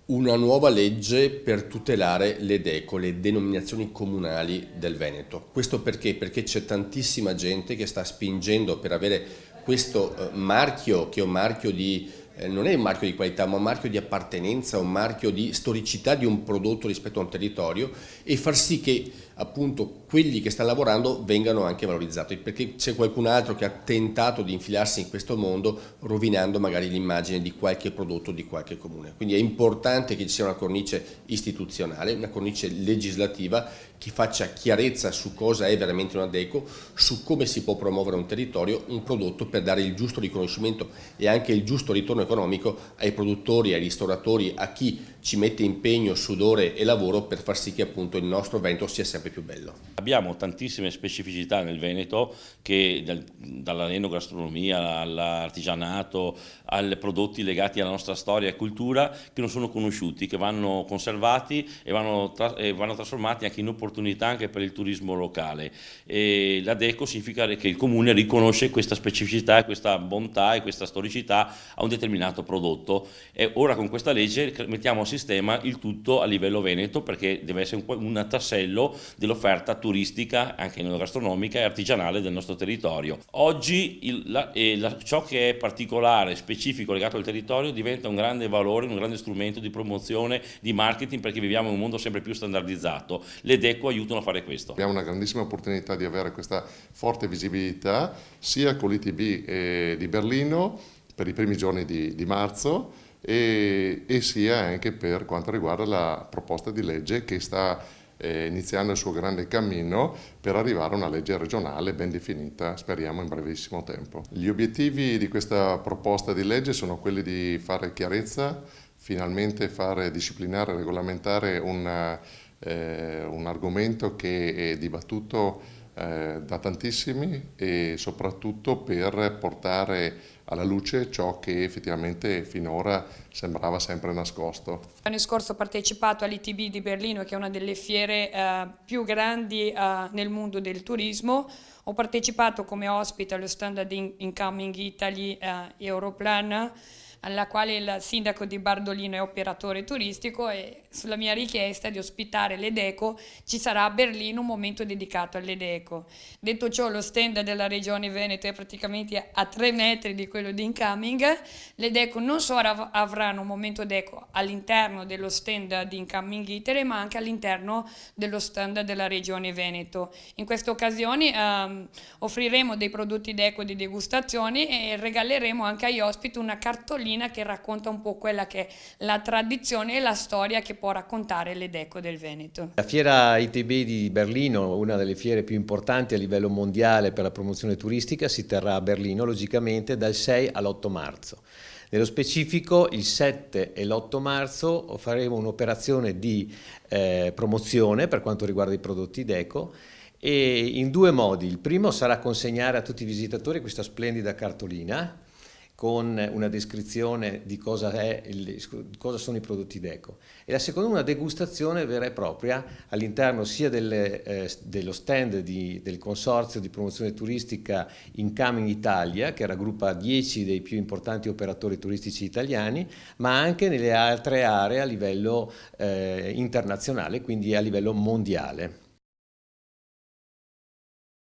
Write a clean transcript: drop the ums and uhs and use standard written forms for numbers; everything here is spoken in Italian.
Una nuova legge per tutelare le DECO, le denominazioni comunali del Veneto. Questo perché? Perché c'è tantissima gente che sta spingendo per avere questo marchio, che è un marchio non è un marchio di qualità, ma un marchio di appartenenza, un marchio di storicità di un prodotto rispetto a un territorio, e far sì che appunto quelli che stanno lavorando vengano anche valorizzati, perché c'è qualcun altro che ha tentato di infilarsi in questo mondo rovinando magari l'immagine di qualche prodotto di qualche comune. Quindi è importante che ci sia una cornice istituzionale, una cornice legislativa che faccia chiarezza su cosa è veramente una DECO, su come si può promuovere un territorio, un prodotto, per dare il giusto riconoscimento e anche il giusto ritorno economico ai produttori, ai ristoratori, a chi ci mette impegno, sudore e lavoro per far sì che appunto il nostro Veneto sia sempre più bello. Abbiamo tantissime specificità nel Veneto, che dall'enogastronomia all'artigianato, ai prodotti legati alla nostra storia e cultura, che non sono conosciuti, che vanno conservati e vanno trasformati anche in opportunità anche per il turismo locale. E la DECO significa che il comune riconosce questa specificità, questa bontà e questa storicità a un determinato prodotto, e ora con questa legge mettiamo a sistema il tutto a livello Veneto, perché deve essere un tassello dell'offerta turistica, anche gastronomica e artigianale del nostro territorio. Oggi ciò che è particolare, specifico, legato al territorio diventa un grande valore, un grande strumento di promozione, di marketing, perché viviamo in un mondo sempre più standardizzato. Le DECO aiutano a fare questo. Abbiamo una grandissima opportunità di avere questa forte visibilità sia con l'ITB di Berlino per i primi giorni di marzo, e sia anche per quanto riguarda la proposta di legge che sta iniziando il suo grande cammino per arrivare a una legge regionale ben definita, speriamo in brevissimo tempo. Gli obiettivi di questa proposta di legge sono quelli di fare chiarezza, finalmente fare disciplinare e regolamentare un argomento che è dibattuto da tantissimi, e soprattutto per portare alla luce ciò che effettivamente finora sembrava sempre nascosto. L'anno scorso ho partecipato all'ITB di Berlino, che è una delle fiere più grandi nel mondo del turismo. Ho partecipato come ospite allo stand di Incoming Italy Europlan, alla quale il sindaco di Bardolino è operatore turistico, e sulla mia richiesta di ospitare le DECO ci sarà a Berlino un momento dedicato alle DECO. Detto ciò, lo stand della Regione Veneto è praticamente a 3 metri di quello di Incoming. Le DECO non solo avranno un momento DECO all'interno dello stand di Incoming Italy, ma anche all'interno dello stand della Regione Veneto. In questa occasione offriremo dei prodotti DECO di degustazioni e regaleremo anche agli ospiti una cartolina che racconta un po' quella che è la tradizione e la storia che può raccontare le DECO del Veneto. La fiera ITB di Berlino, una delle fiere più importanti a livello mondiale per la promozione turistica, si terrà a Berlino logicamente dal 6 all'8 marzo. Nello specifico il 7 e l'8 marzo faremo un'operazione di promozione per quanto riguarda i prodotti DECO, e in 2 modi. Il primo sarà consegnare a tutti i visitatori questa splendida cartolina con una descrizione di cosa sono i prodotti DECO, e la seconda una degustazione vera e propria all'interno sia dello stand del consorzio di promozione turistica Incoming Italia, che raggruppa 10 dei più importanti operatori turistici italiani, ma anche nelle altre aree a livello internazionale, quindi a livello mondiale.